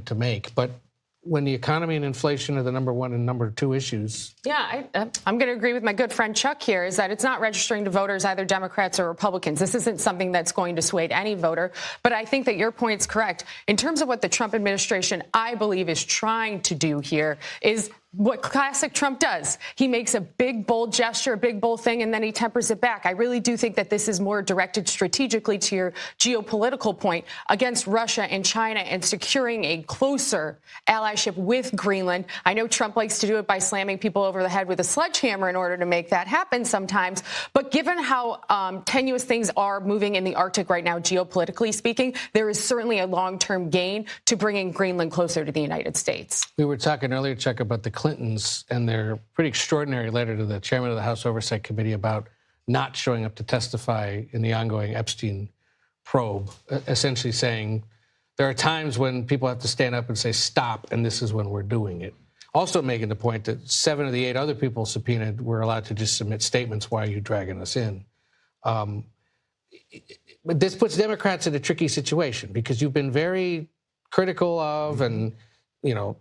to make. But when the economy and inflation are the number one and number two issues. Yeah, I'm going to agree with my good friend Chuck here, is that it's not registering to voters, either Democrats or Republicans. This isn't something that's going to sway any voter. But I think that your point's correct. In terms of what the Trump administration, I believe, is trying to do here is what classic Trump does. He makes a big, bold gesture, a big, bold thing, and then he tempers it back. I really do think that this is more directed strategically to your geopolitical point against Russia and China and securing a closer allyship with Greenland. I know Trump likes to do it by slamming people over the head with a sledgehammer in order to make that happen sometimes. But given how tenuous things are moving in the Arctic right now, geopolitically speaking, there is certainly a long-term gain to bringing Greenland closer to the United States. We were talking earlier, Chuck, about the Clintons and their pretty extraordinary letter to the chairman of the House Oversight Committee about not showing up to testify in the ongoing Epstein probe, essentially saying there are times when people have to stand up and say stop, and this is when we're doing it. Also making the point that 7 of the 8 other people subpoenaed were allowed to just submit statements. Why are you dragging us in? But this puts Democrats in a tricky situation because you've been very critical of and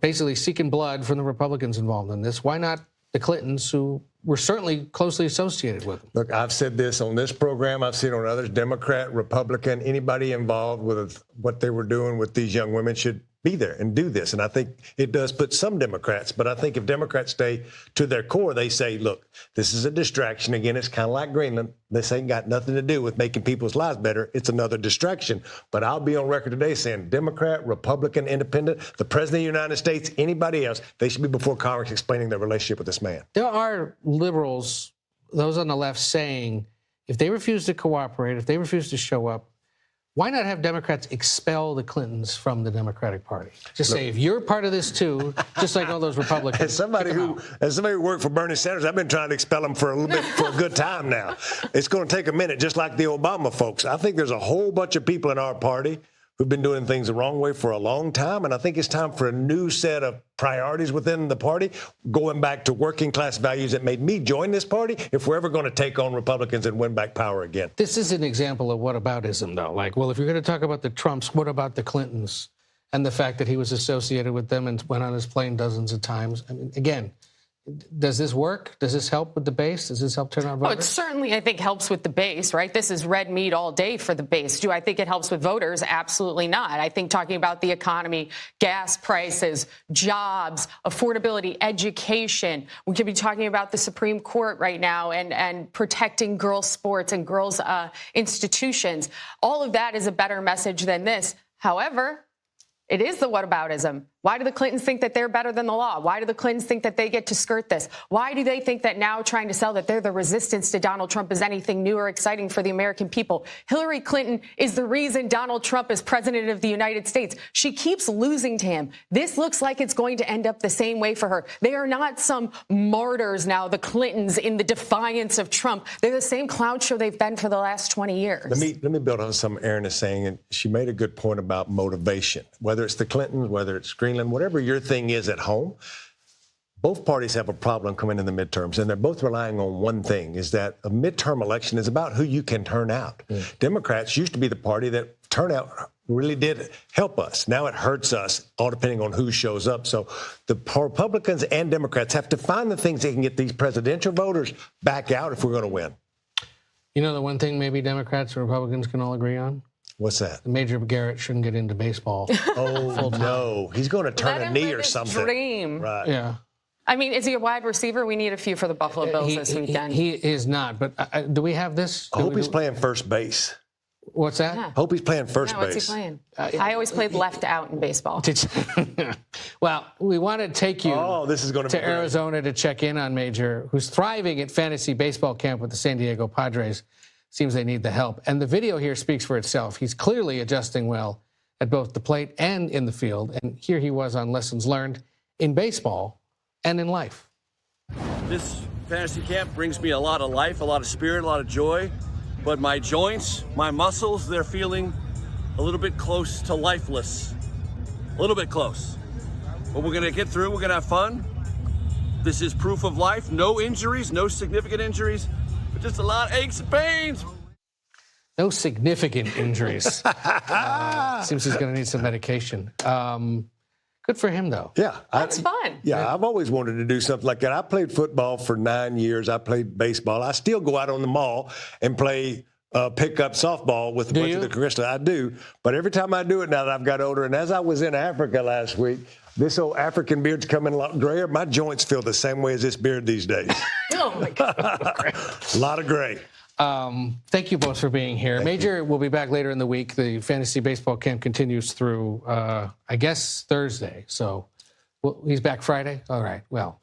basically seeking blood from the Republicans involved in this. Why not the Clintons, who were certainly closely associated with them? Look, I've said this on this program. I've seen it on others, Democrat, Republican, anybody involved with what they were doing with these young women should be there and do this. And I think it does put some Democrats, but I think if Democrats stay to their core, they say, look, this is a distraction. Again, it's kind of like Greenland. This ain't got nothing to do with making people's lives better. It's another distraction. But I'll be on record today saying Democrat, Republican, Independent, the President of the United States, anybody else, they should be before Congress explaining their relationship with this man. There are liberals, those on the left, saying if they refuse to cooperate, if they refuse to show up, why not have Democrats expel the Clintons from the Democratic Party? Just say, if you're part of this too, just like all those Republicans. As somebody who worked for Bernie Sanders, I've been trying to expel him for a little bit, for a good time now. It's going to take a minute, just like the Obama folks. I think there's a whole bunch of people in our party who've been doing things the wrong way for a long time, and I think it's time for a new set of priorities within the party, going back to working class values that made me join this party if we're ever going to take on Republicans and win back power again. This is an example of whataboutism, though. Like, well, if you're going to talk about the Trumps, what about the Clintons and the fact that he was associated with them and went on his plane dozens of times? I mean, again, does this work? Does this help with the base? Does this help turn out voters? Oh, it certainly, I think, helps with the base, right? This is red meat all day for the base. Do I think it helps with voters? Absolutely not. I think talking about the economy, gas prices, jobs, affordability, education. We could be talking about the Supreme Court right now and protecting girls' sports and girls' institutions. All of that is a better message than this. However, it is the whataboutism. Why do the Clintons think that they're better than the law? Why do the Clintons think that they get to skirt this? Why do they think that now trying to sell that they're the resistance to Donald Trump is anything new or exciting for the American people? Hillary Clinton is the reason Donald Trump is president of the United States. She keeps losing to him. This looks like it's going to end up the same way for her. They are not some martyrs now, the Clintons, in the defiance of Trump. They're the same clown show they've been for the last 20 years. Let me build on something Erin is saying, and she made a good point about motivation. Whether it's the Clintons, whether it's Greenland, whatever your thing is at home, both parties have a problem coming in the midterms, and they're both relying on one thing, is that a midterm election is about who you can turn out. Democrats used to be the party that turnout really did help us. Now it hurts us, all depending on who shows up. So the Republicans and Democrats have to find the things that can get these presidential voters back out if we're going to win. You know the one thing maybe Democrats and Republicans can all agree on? What's that? Major Garrett shouldn't get into baseball. Oh, no. He's going to turn a knee or something. Dream. Right. Yeah. I mean, is he a wide receiver? We need a few for the Buffalo Bills this weekend. He is not, but do we have this? I hope he's playing first base. What's that? Yeah. Hope he's playing first base. What's he playing? I always played left out in baseball. Well, we want to take you to Arizona to check in on Major, who's thriving at fantasy baseball camp with the San Diego Padres. Seems they need the help. And the video here speaks for itself. He's clearly adjusting well at both the plate and in the field. And here he was on lessons learned in baseball and in life. This fantasy camp brings me a lot of life, a lot of spirit, a lot of joy. But my joints, my muscles, they're feeling a little bit close to lifeless. A little bit close. But we're going to get through. We're going to have fun. This is proof of life. No injuries, no significant injuries. But just a lot of aches and pains. No significant injuries. Seems he's going to need some medication. Good for him, though. Yeah. That's fun. Yeah, I've always wanted to do something like that. I played football for 9 years. I played baseball. I still go out on the mall and play pickup softball with a bunch of the congressional. I do. But every time I do it now that I've got older, and as I was in Africa last week, this old African beard's coming a lot grayer. My joints feel the same way as this beard these days. Oh, my God. A lot of gray. Thank you both for being here. Major will be back later in the week. The fantasy baseball camp continues through, I guess, Thursday. So he's back Friday? All right. Well.